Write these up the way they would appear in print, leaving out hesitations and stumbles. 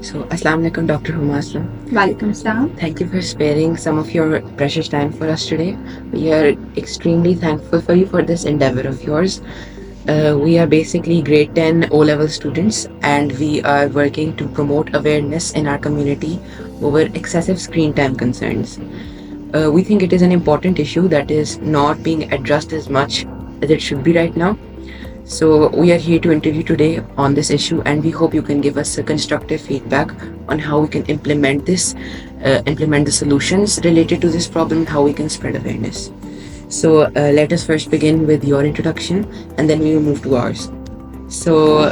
So, Assalamu alaikum, Dr. Huma Aslam. Walaikum Salam. Thank you for sparing some of your precious time for us today. We are extremely thankful for you for this endeavor of yours. We are basically grade 10 O level students, and we are working to promote awareness in our community over excessive screen time concerns. We think it is an important issue that is not being addressed as much as it should be right now. So we are here to interview today on this issue, and we hope you can give us a constructive feedback on how we can implement implement the solutions related to this problem, how we can spread awareness. So let us first begin with your introduction, and then we will move to ours. So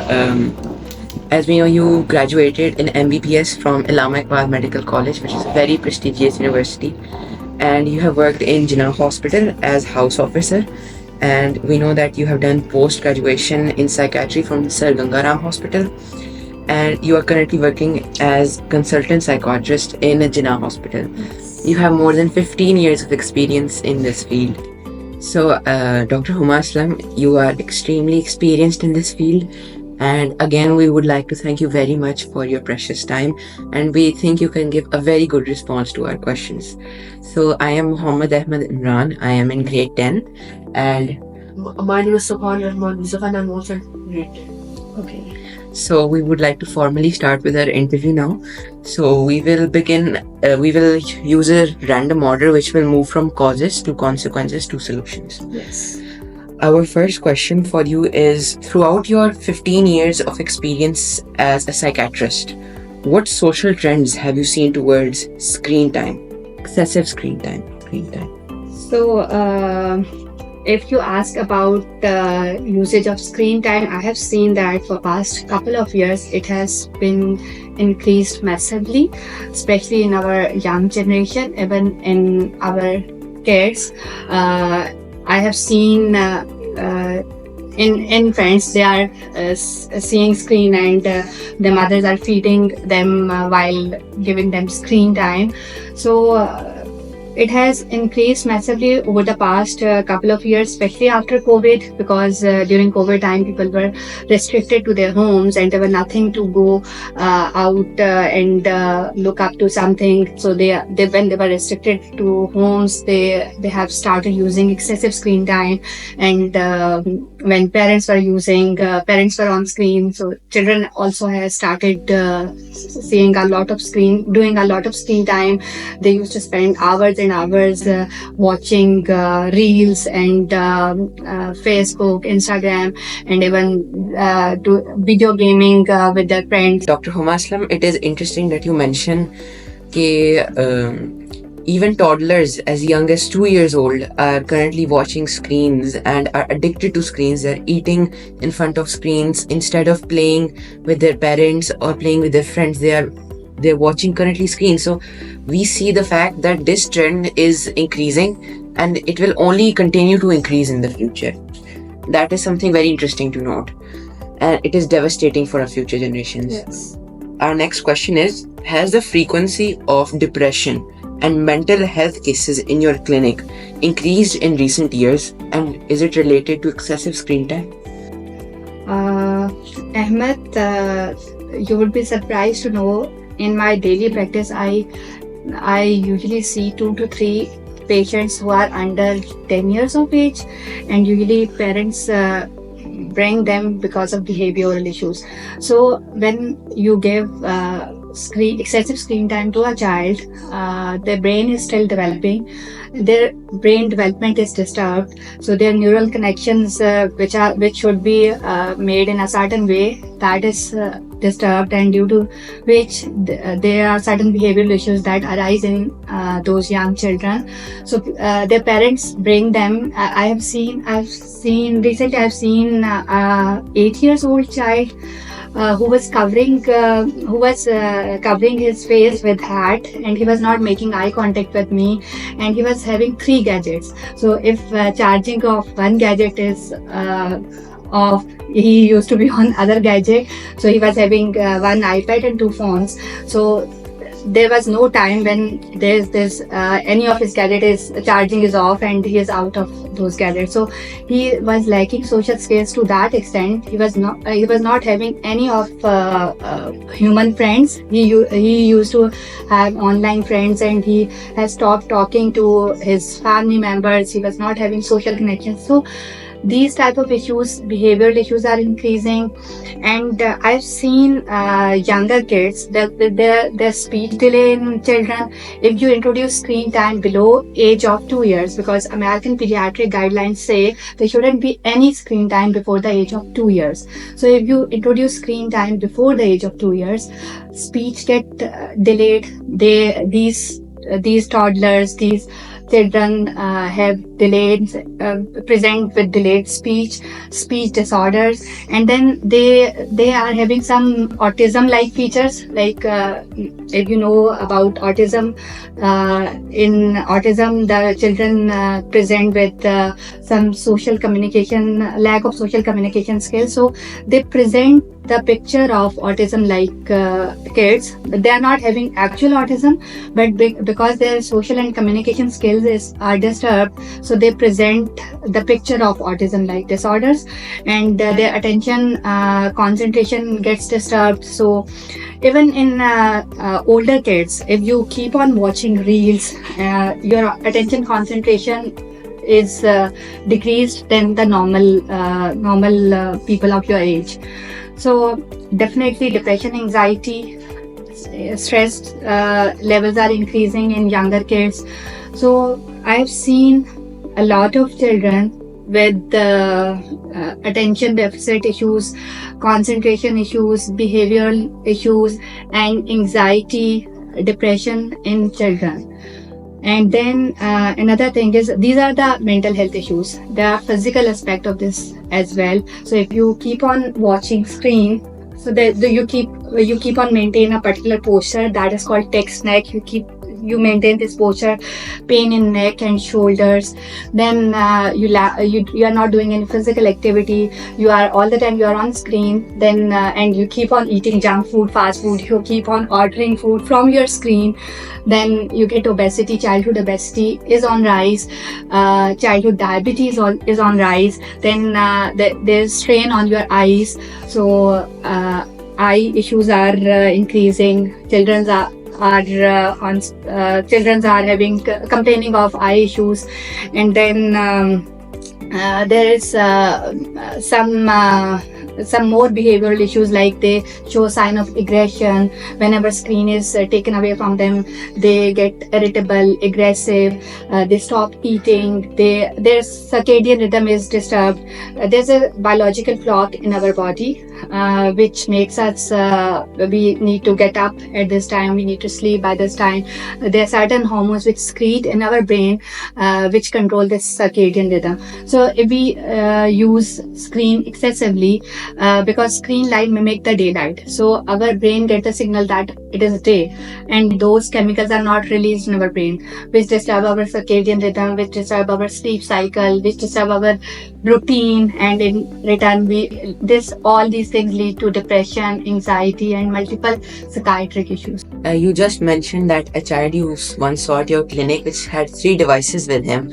as we know, you graduated in MBBS from Allama Iqbal Medical College, which is a very prestigious university, and you have worked in Jinnah Hospital as house officer. And we know that you have done post-graduation in psychiatry from Sir Gangaram Hospital, and you are currently working as consultant psychiatrist in Jinnah Hospital. You have more than 15 years of experience in this field. So, Dr. Huma Aslam, you are extremely experienced in this field, and again, we would like to thank you very much for your precious time, and we think you can give a very good response to our questions. So, I am Muhammad Ahmed Imran. I am in grade 10, and My name is Subhan Rahman Yusuf and I'm also grade 10. Okay. so we would like to formally start with our interview now. So we will begin, we will use a random order which will move from causes to consequences to solutions. Yes. Our first question for you is, throughout your 15 years of experience as a psychiatrist, what social trends have you seen towards screen time, excessive screen time? So, if you ask about the usage of screen time, I have seen that for past couple of years it has been increased massively, especially in our young generation, even in our kids. I have seen in friends they are seeing screen, and the mothers are feeding them while giving them screen time. So it has increased massively over the past couple of years, especially after COVID, because during COVID time people were restricted to their homes and there were nothing to go out and look up to something. So they when they were restricted to homes, they have started using excessive screen time, and when parents were on screen, so children also have started seeing a lot of doing a lot of screen time. They used to spend hours and hours watching reels and Facebook, Instagram, and even do video gaming with their friends. Dr. Huma Aslam, it is interesting that you mention that even toddlers as young as 2 years old are currently watching screens and are addicted to screens. They're eating in front of screens instead of playing with their parents or playing with their friends. They're watching currently screens. So we see the fact that this trend is increasing and it will only continue to increase in the future. That is something very interesting to note, and it is devastating for our future generations. Yes. Our next question is, has the frequency of depression and mental health cases in your clinic increased in recent years, and is it related to excessive screen time? Ahmed, you would be surprised to know, in my daily practice, I usually see 2 to 3 patients who are under 10 years of age, and usually parents bring them because of behavioral issues. So when you give excessive screen time to a child, their brain is still developing. Their brain development is disturbed, so their neural connections, which should be made in a certain way, that is disturbed, and due to which there are certain behavioral issues that arise in those young children. So their parents bring them. I've seen recently. I've seen 8 years old child who was covering his face with hat, and he was not making eye contact with me, and he was having 3 gadgets. So if charging of one gadget is off, he used to be on other gadget, so he was having one iPad and 2 phones. So there was no time when there's any of his gadget is charging is off and he is out of those gadgets. So he was lacking social skills to that extent. He was not having any of human friends. He used to have online friends, and he has stopped talking to his family members. He was not having social connections. So these type of issues, behavioral issues, are increasing. And I've seen younger kids, their speech delay in children. If you introduce screen time below age of 2 years, because American pediatric guidelines say there shouldn't be any screen time before the age of 2 years. So if you introduce screen time before the age of 2 years, speech get delayed. These toddlers, these children have present with delayed speech disorders, and then they are having some autism like features. Like if you know about autism, in autism the children present with some lack of social communication skills. So they present the picture of autism like kids. They are not having actual autism, but because their social and communication skills are disturbed, so they present the picture of autism like disorders, and their attention concentration gets disturbed. So even in older kids, if you keep on watching reels, your attention concentration is decreased than the normal people of your age. So definitely depression, anxiety, stress levels are increasing in younger kids. So I've seen a lot of children with attention deficit issues, concentration issues, behavioral issues, and anxiety, depression in children. And then another thing is, these are the mental health issues. There are physical aspect of this as well. So if you keep on watching screen, so that you keep on maintain a particular posture that is called text neck. You maintain this posture, pain in neck and shoulders. Then you are not doing any physical activity. You are all the time you are on screen. Then and you keep on eating junk food, fast food. You keep on ordering food from your screen. Then you get obesity. Childhood obesity is on rise. Childhood diabetes is on rise. Then there's strain on your eyes. So eye issues are increasing. Children are having complaining of eye issues. And then there is some more behavioral issues, like they show sign of aggression. Whenever screen is taken away from them, they get irritable, aggressive, they stop eating, their circadian rhythm is disturbed. There's a biological clock in our body which makes us we need to get up at this time, we need to sleep by this time. There are certain hormones which secrete in our brain which control this circadian rhythm. So if we use screen excessively, because screen light mimic the daylight, so our brain gets the signal that it is day, and those chemicals are not released in our brain, which disturb our circadian rhythm, which disturb our sleep cycle, which disturb our routine, and in return all these things lead to depression, anxiety, and multiple psychiatric issues. You just mentioned that a child you once saw at your clinic which had 3 devices with him,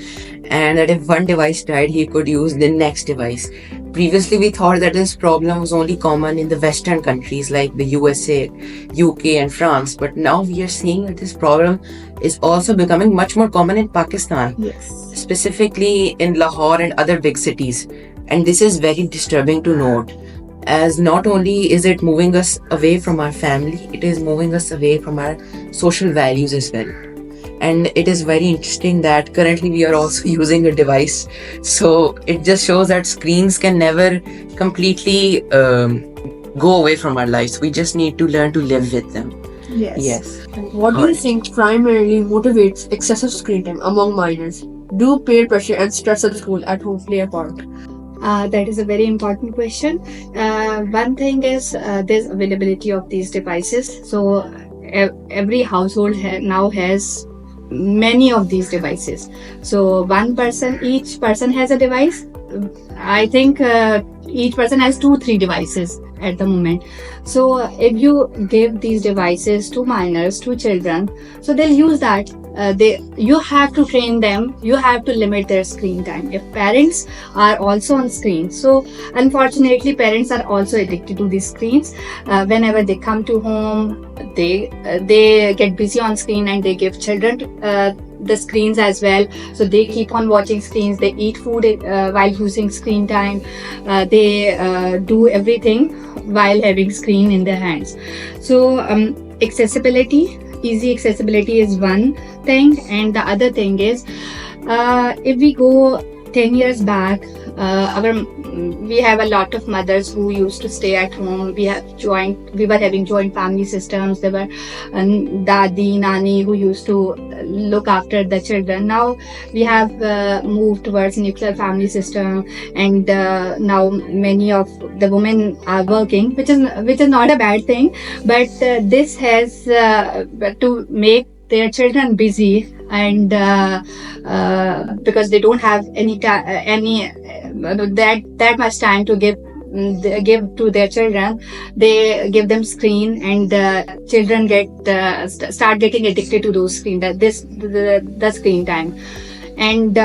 and that if one device died, he could use the next device. Previously, we thought that this problem was only common in the Western countries like the USA, UK, and France, but now we are seeing that this problem is also becoming much more common in Pakistan, Yes. specifically in Lahore and other big cities. And this is very disturbing to note, as not only is it moving us away from our family, it is moving us away from our social values as well. And it is very interesting that currently we are also using a device. So it just shows that screens can never completely go away from our lives. We just need to learn to live with them. Yes. What do you think primarily motivates excessive screen time among minors? Do peer pressure and stress at school at home play a part? That is a very important question. One thing is there's availability of these devices. So every household now has many of these devices. So each person has a device. I think each person has 2-3 devices at the moment. So if you give these devices to minors, to children, so they'll use that. You have to train them, you have to limit their screen time. If parents are also on screen, so unfortunately parents are also addicted to these screens. Whenever they come to home, they get busy on screen and they give children the screens as well, so they keep on watching screens, they eat food while using screen time, they do everything while having screen in their hands. So accessibility, easy accessibility is one thing, and the other thing is, if we go 10 years back, we have a lot of mothers who used to stay at home. We were having joint family systems. There were dadi, nani who used to look after the children. Now we have moved towards nuclear family system, and now many of the women are working, which is not a bad thing, but this has to make their children busy, and because they don't have any that much time to give to their children, they give them screen, and children start getting addicted to those screen, the screen time. And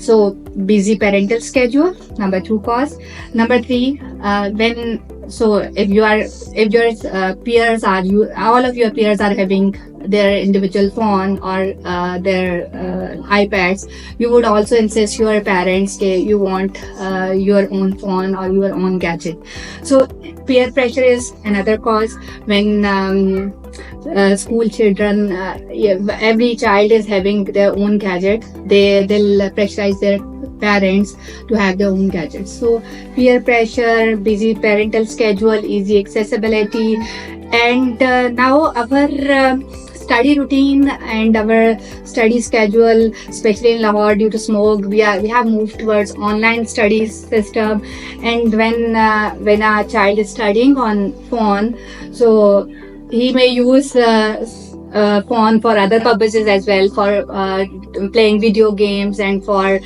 so busy parental schedule, number 2 cause. Number 3, if your peers are all of your peers are having their individual phone or their iPads, you would also insist your parents that you want your own phone or your own gadget. So peer pressure is another cause. When school children, every child is having their own gadget, they'll pressurize their parents to have their own gadgets. So peer pressure, busy parental schedule, easy accessibility, and now our study routine and our study schedule, especially in Lahore, due to smoke, we have moved towards online study system. And when a child is studying on phone, so he may use phone for other purposes as well, for playing video games and for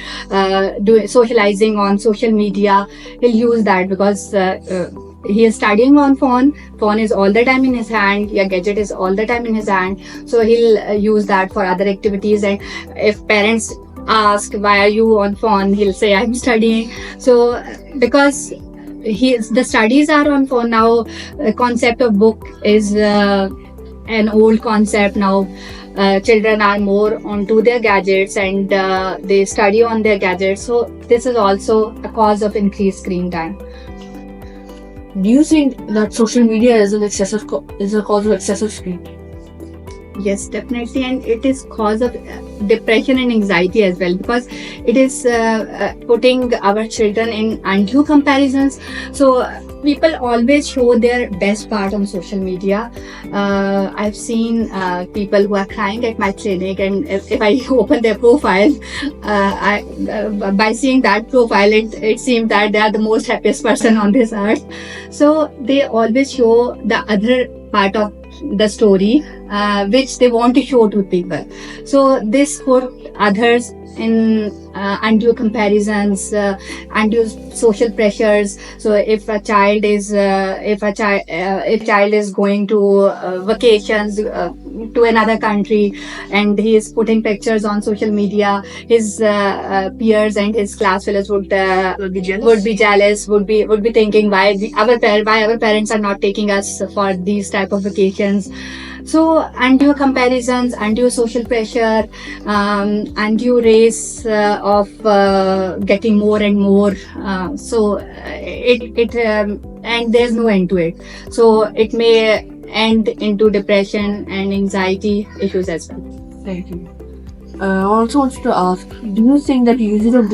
socializing on social media. He'll use that because he is studying on phone is all the time in his hand, your gadget is all the time in his hand, so he'll use that for other activities. And if parents ask, why are you on phone, he'll say, I'm studying. So because the studies are on phone now, the concept of book is an old concept now. Children are more onto their gadgets, and they study on their gadgets, so this is also a cause of increased screen time. Do you think that social media is a cause of excessive screen time? Yes, definitely, and it is cause of depression and anxiety as well, because it is putting our children in undue comparisons. So people always show their best part on social media. I've seen people who are crying at my clinic, and if I open their profile, by seeing that profile, it seems that they are the most happiest person on this earth. So they always show the other part of the story, which they want to show to people. So this put others in undue comparisons, undue social pressures. So if child is going to vacations to another country, and he is putting pictures on social media, his peers and his class fellows would be jealous, would be thinking, why our parents are not taking us for these type of vacations. So undue comparisons, undue social pressure, undue race of getting more and more. So and there's no end to it. So it may end into depression and anxiety issues as well. Thank you. I also wanted to ask, do you think that usage of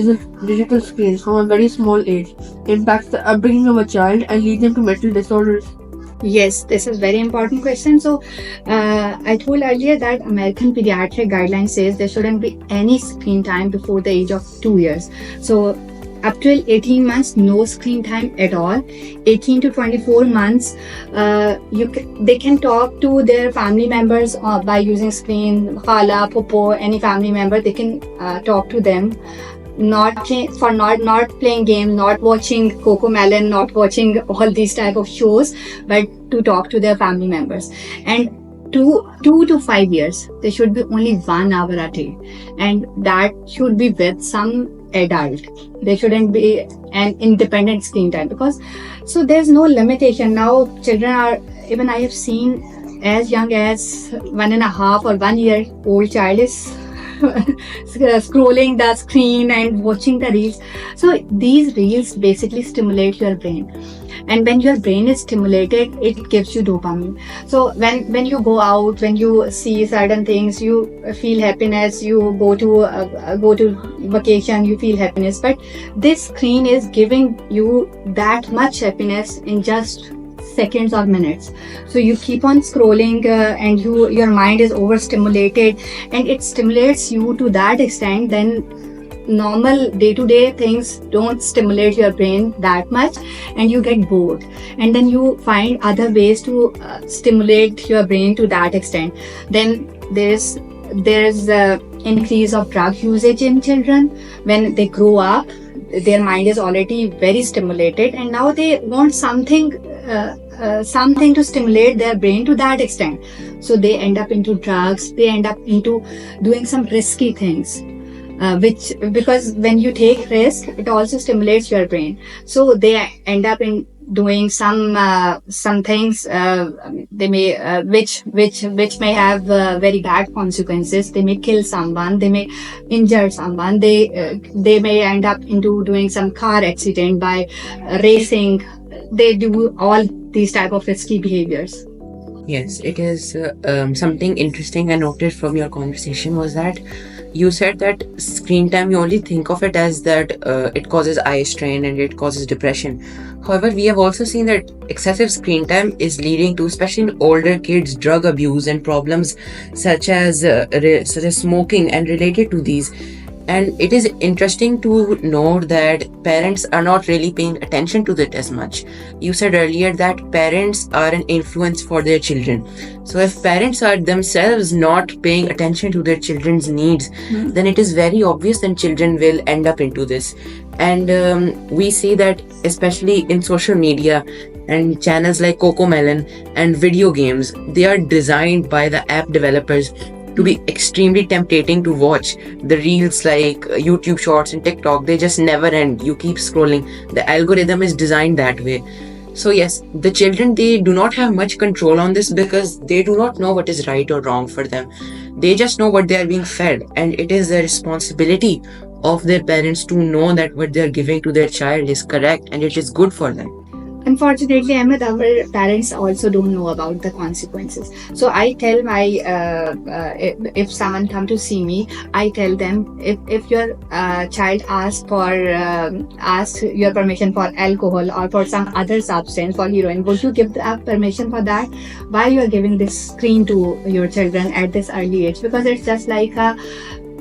digital screens from a very small age impacts the upbringing of a child and leads them to mental disorders? Yes, this is very important question. So, I told earlier that American Pediatric Guidelines says there shouldn't be any screen time before the age of 2 years. So, up till 18 months, no screen time at all. 18 to 24 months, they can talk to their family members by using screen. Khala, Popo, any family member, they can talk to them. not playing game, not watching Coco Melon, not watching all these type of shows, but to talk to their family members. And 2 to 5 years, there should be only 1 hour a day, and that should be with some adult. There shouldn't be an independent screen time, because so there's no limitation. Now children are, even I have seen as young as 1.5 or 1 year old child is scrolling the screen and watching the reels. So these reels basically stimulate your brain, and when your brain is stimulated, it gives you dopamine. So when you go out, when you see certain things, you feel happiness. You go to vacation, you feel happiness. But this screen is giving you that much happiness in just seconds or minutes. So you keep on scrolling, and your mind is overstimulated, and it stimulates you to that extent. Then normal day-to-day things don't stimulate your brain that much, and you get bored, and then you find other ways to stimulate your brain to that extent. Then there's increase of drug usage in children. When they grow up, their mind is already very stimulated, and now they want something to stimulate their brain to that extent. So they end up into drugs, they end up into doing some risky things, which, because when you take risk, it also stimulates your brain. So they end up in doing some things, they may which may have very bad consequences. They may kill someone, they may injure someone, they may end up into doing some car accident by racing. They do all these type of risky behaviors. Yes, it is something interesting I noted from your conversation was that you said that screen time, you only think of it as that it causes eye strain and it causes depression. However, we have also seen that excessive screen time is leading to, especially in older kids, drug abuse and problems such as smoking and related to these. And it is interesting to note that parents are not really paying attention to that as much. You said earlier that parents are an influence for their children. So if parents are themselves not paying attention to their children's needs, then it is very obvious that children will end up into this. And we see that especially in social media and channels like Coco Melon and video games, they are designed by the app developers to be extremely tempting to watch. The reels like YouTube Shorts and TikTok, they just never end. You keep scrolling. The algorithm is designed that way. So yes, the children, they do not have much control on this because they do not know what is right or wrong for them. They just know what they are being fed, and it is the responsibility of their parents to know that what they are giving to their child is correct and it is good for them. Unfortunately, Ahmed, our parents also don't know about the consequences. So I tell my, if someone come to see me, I tell them, if your child asks your permission for alcohol or for some other substance, for heroin, would you give the permission for that? Why you are giving this screen to your children at this early age? Because it's just like a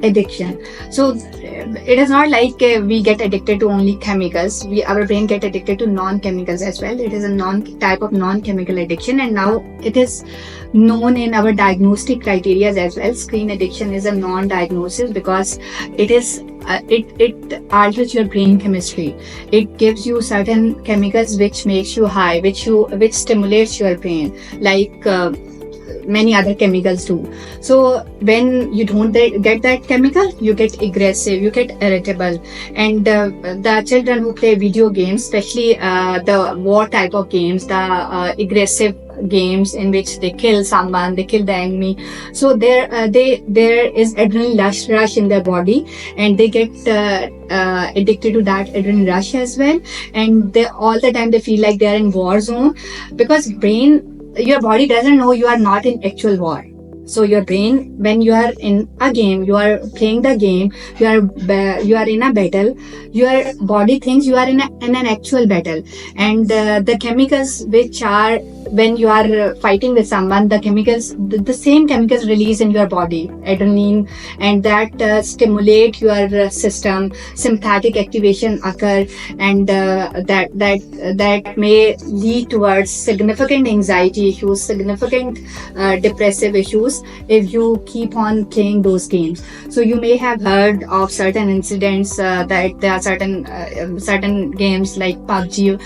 addiction. So it is not like we get addicted to only chemicals. Our brain get addicted to non-chemicals as well. It is a type of non-chemical addiction, and now it is known in our diagnostic criteria as well. Screen addiction is a non-diagnosis because it is it alters your brain chemistry. It gives you certain chemicals which makes you high, which stimulates your brain, like many other chemicals do. So when you don't get that chemical, you get aggressive, you get irritable. And the children who play video games, especially the war type of games, the aggressive games in which they kill someone, they kill the enemy, so there is adrenaline rush in their body, and they get addicted to that adrenaline rush as well. And they all the time they feel like they are in war zone, because your body doesn't know you are not in actual war. So your brain, when you are in a game, you are playing the game, you are in a battle, your body thinks you are in an actual battle. And the chemicals which are, when you are fighting with someone, the same chemicals release in your body, adrenaline, and that stimulate your system, sympathetic activation occur, and that may lead towards significant anxiety issues, significant depressive issues. issues if you keep on playing those games. So you may have heard of certain incidents that there are certain games like PUBG.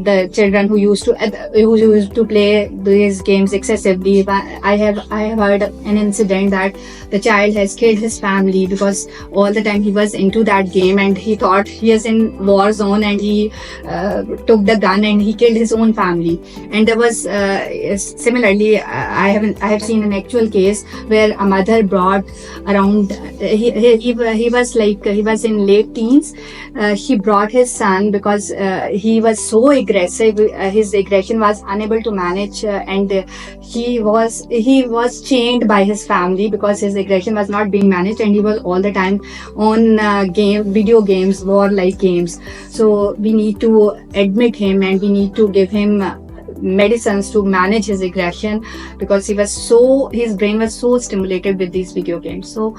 The children who used to play these games excessively. I have heard an incident that the child has killed his family because all the time he was into that game and he thought he is in war zone, and he took the gun and he killed his own family. And there was similarly, I have seen an actual case where a mother brought around he was in late teens. He brought his son because he was so aggressive. His aggression was unable to manage, and he was chained by his family because his aggression was not being managed, and he was all the time on video games, war-like games. So we need to admit him, and we need to give him medicines to manage his aggression, because his brain was so stimulated with these video games. So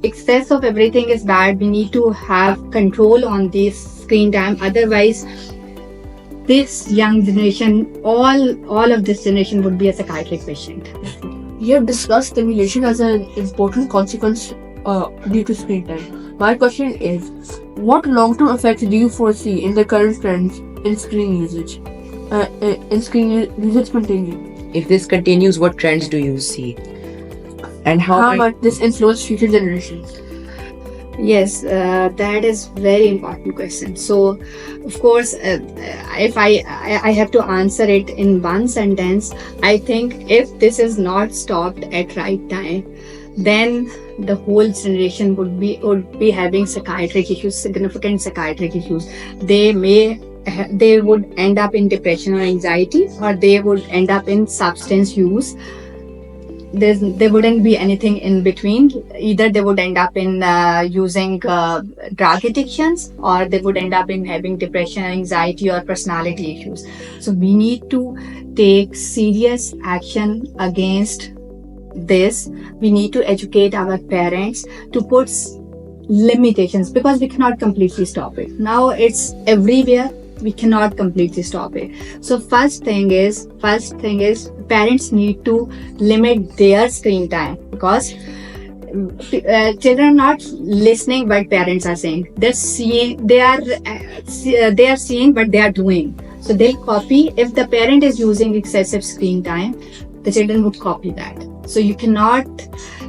excess of everything is bad. We need to have control on this screen time. Otherwise, this young generation, all of this generation would be a psychiatric patient. You have discussed stimulation as an important consequence due to screen time. My question is, what long-term effects do you foresee in the current trends in screen usage? Usage continuing. If this continues, what trends do you see? And How might this influence future generations? Yes, that is very important question. So, of course, if I have to answer it in one sentence, I think if this is not stopped at right time, then the whole generation would be having psychiatric issues, significant psychiatric issues. They would end up in depression or anxiety, or they would end up in substance use. There wouldn't be anything in between. Either they would end up in using drug addictions, or they would end up in having depression, anxiety, or personality issues. So we need to take serious action against this. We need to educate our parents to put limitations, because we cannot completely stop it. Now it's everywhere. We cannot completely stop it. So first thing is parents need to limit their screen time, because children are not listening what parents are saying. They are seeing what they are doing. So they'll copy. If the parent is using excessive screen time, the children would copy that. So you cannot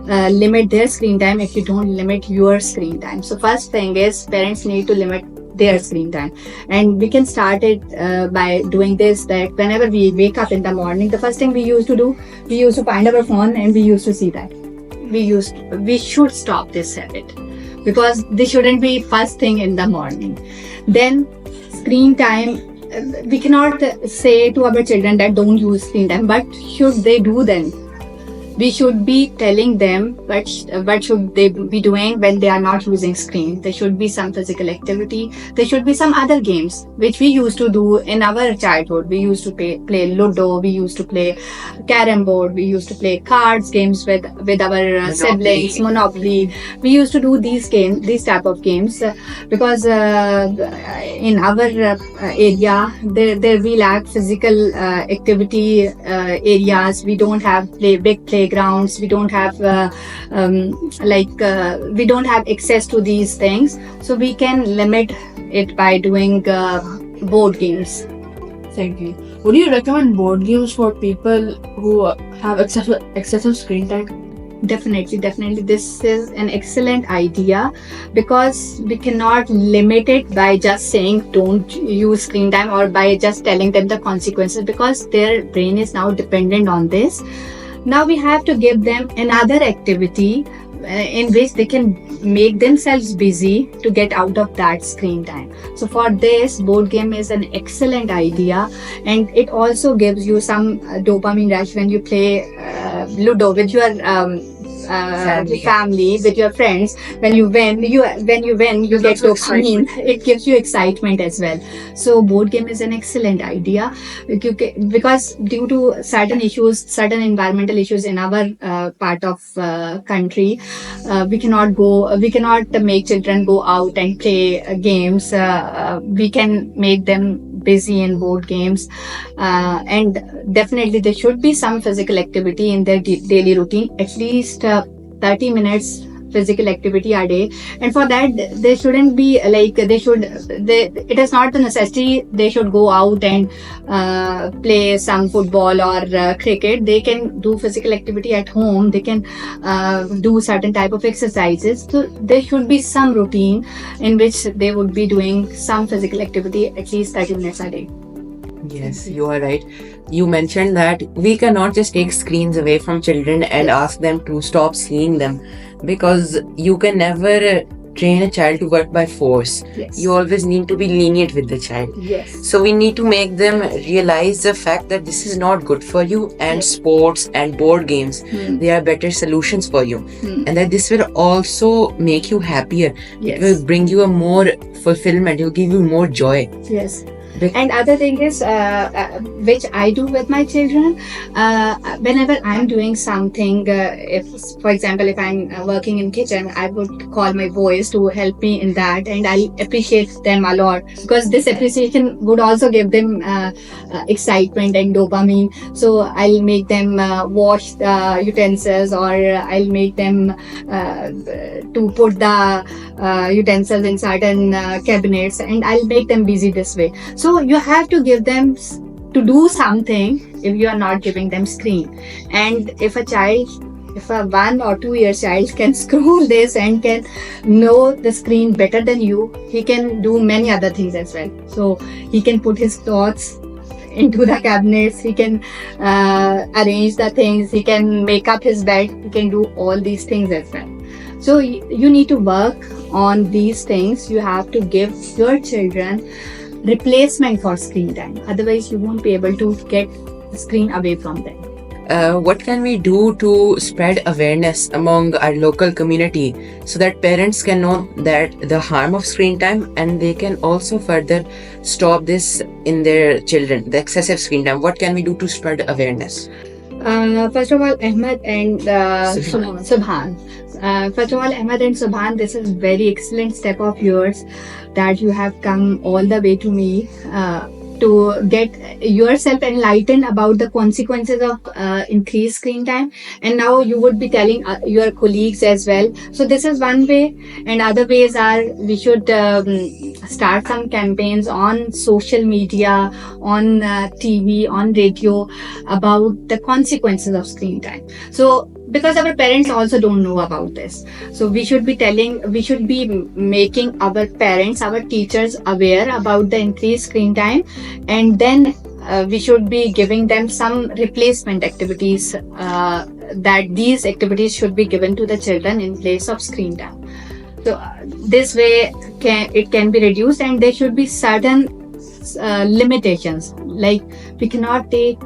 limit their screen time if you don't limit your screen time. So first thing is parents need to limit their screen time, and we can start it by doing this, that whenever we wake up in the morning, the first thing we used to find our phone and we used to see that. We should stop this habit, because this shouldn't be first thing in the morning. Then screen time, we cannot say to our children that don't use screen time, but should they do then? We should be telling them what should they be doing when they are not using screen. There should be some physical activity. There should be some other games which we used to do in our childhood. We used to play Ludo. We used to play Carrom board. We used to play cards games with our siblings. Monopoly. We used to do these type of games, because in our area there we lack physical activity areas. We don't have big playgrounds. We don't have we don't have access to these things. So we can limit it by doing board games. Thank you. Would you recommend board games for people who have excessive screen time? Definitely. This is an excellent idea, because we cannot limit it by just saying don't use screen time, or by just telling them the consequences, because their brain is now dependent on this. Now we have to give them another activity in which they can make themselves busy to get out of that screen time. So for this, board game is an excellent idea, and it also gives you some dopamine rush when you play Ludo with your family, with your friends. When you win, you get dopamine. It gives you excitement as well. So board game is an excellent idea, because due to certain environmental issues in our part of country, we cannot make children go out and play games. We can make them busy in board games, and definitely there should be some physical activity in their daily routine, at least 30 minutes physical activity a day. And for that, they shouldn't be like it is not the necessity they should go out and play some football or cricket. They can do physical activity at home. They can do certain type of exercises. So there should be some routine in which they would be doing some physical activity at least 30 minutes a day. Yes, you are right. You mentioned that we cannot just take screens away from children and ask them to stop seeing them, because you can never train a child to work by force. Yes. You always need to be lenient with the child. Yes. So we need to make them realize the fact that this is not good for you, and Yes. sports and board games, Hmm. they are better solutions for you, Hmm. and that this will also make you happier. It will Yes. bring you a more fulfillment. It will give you more joy. Yes. And other thing is, which I do with my children, whenever I'm doing something, if, for example, if I'm working in kitchen, I would call my boys to help me in that, and I appreciate them a lot, because this appreciation would also give them excitement and dopamine. So I'll make them wash the utensils, or I'll make them to put the utensils in certain cabinets, and I'll make them busy this way. So you have to give them to do something if you are not giving them screen. And if a 1 or 2 year child can scroll this and can know the screen better than you, he can do many other things as well. So he can put his clothes into the cabinets, he can arrange the things, he can make up his bed, he can do all these things as well. So you need to work on these things. You have to give your children replacement for screen time. Otherwise, you won't be able to get the screen away from them. What can we do to spread awareness among our local community so that parents can know that the harm of screen time, and they can also further stop this in their children, the excessive screen time? What can we do to spread awareness? First of all, Ahmed and Subhan. Subhan. First of all, Ahmed and Subhan, this is very excellent step of yours that you have come all the way to me to get yourself enlightened about the consequences of increased screen time, and now you would be telling your colleagues as well. So this is one way, and other ways are we should start some campaigns on social media, on TV, on radio about the consequences of screen time. So because our parents also don't know about this, so we should be making our parents, our teachers aware about the increased screen time, and then we should be giving them some replacement activities, that these activities should be given to the children in place of screen time. So this way it can be reduced, and there should be certain limitations, like we cannot take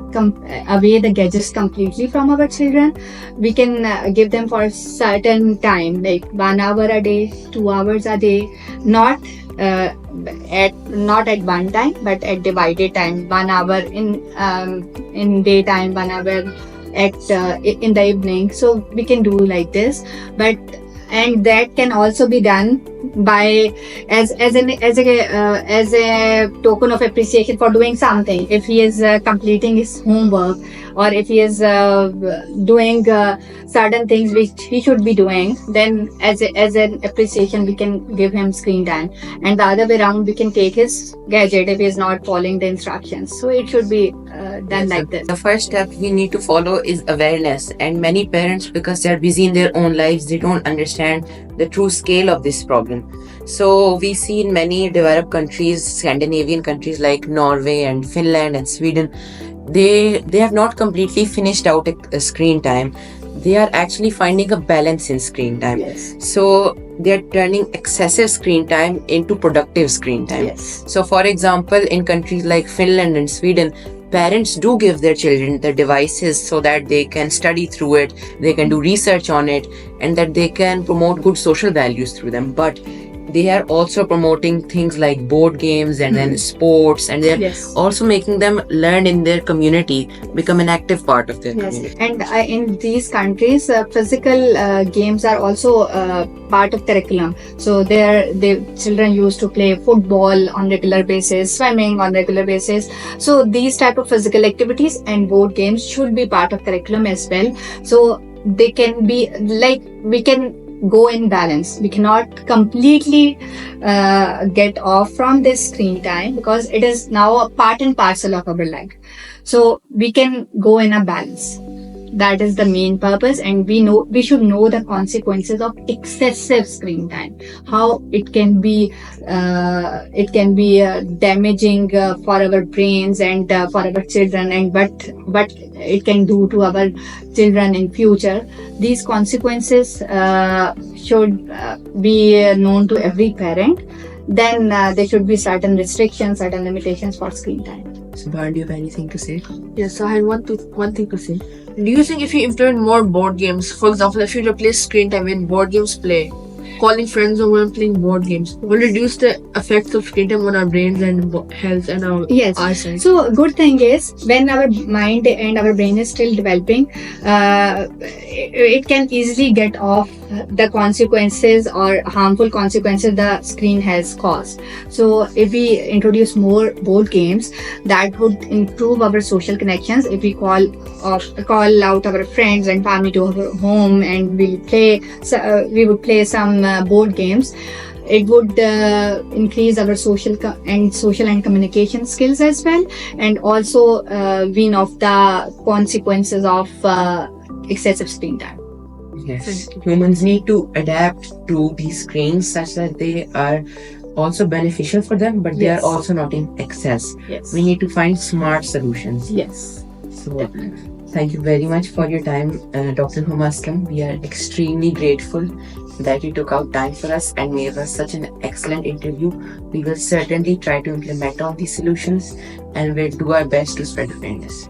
away the gadgets completely from our children. We can give them for a certain time, like 1 hour a day, 2 hours a day, not at one time, but at divided time. 1 hour in daytime, 1 hour in the evening. So we can do like this, and that can also be done by as a token of appreciation for doing something. If he is completing his homework, or if he is doing certain things which he should be doing, then as an appreciation we can give him screen time. And the other way around, we can take his gadget if he is not following the instructions. So it should be done like this. The first step we need to follow is awareness, and many parents, because they are busy in their own lives, they don't understand the true scale of this problem. So we see in many developed countries, Scandinavian countries like Norway and Finland and Sweden, they have not completely finished out a screen time. They are actually finding a balance in screen time. Yes. So they are turning excessive screen time into productive screen time. Yes. So for example, in countries like Finland and Sweden, parents do give their children the devices so that they can study through it, they can do research on it, and that they can promote good social values through them. But they are also promoting things like board games and then sports, and they're Yes. also making them learn in their community, become an active part of their Yes, community. and in these countries, physical games are also part of curriculum. So the children used to play football on regular basis, swimming on regular basis. So these type of physical activities and board games should be part of curriculum as well. So they can be like, we can go in balance. We cannot completely get off from this screen time, because it is now a part and parcel of our life. So we can go in a balance. That is the main purpose, and we should know the consequences of excessive screen time. How it can be damaging for our brains and for our children, and what it can do to our children in future. These consequences should be known to every parent. Then there should be certain restrictions, certain limitations for screen time. So, Bharat, do you have anything to say? Yes, I had one thing to say. Do you think if you implement more board games, for example, if you replace screen time with board games play, calling friends over and playing board games, will reduce the effects of screen time on our brains and health and our Yes. eyesight? So good thing is, when our mind and our brain is still developing, it can easily get off the consequences or harmful consequences the screen has caused. So if we introduce more board games, that would improve our social connections. If we call out our friends and family to our home, and we would play some board games, it would increase our social and communication skills as well, and also wean off the consequences of excessive screen time. Yes, humans need to adapt to these screens such that they are also beneficial for them, but they are Yes. also not in excess. Yes. We need to find smart solutions. Yes. So, thank you very much for your time, Dr. Huma Aslam. We are extremely grateful that you took out time for us and gave us such an excellent interview. We will certainly try to implement all these solutions and we'll do our best to spread awareness.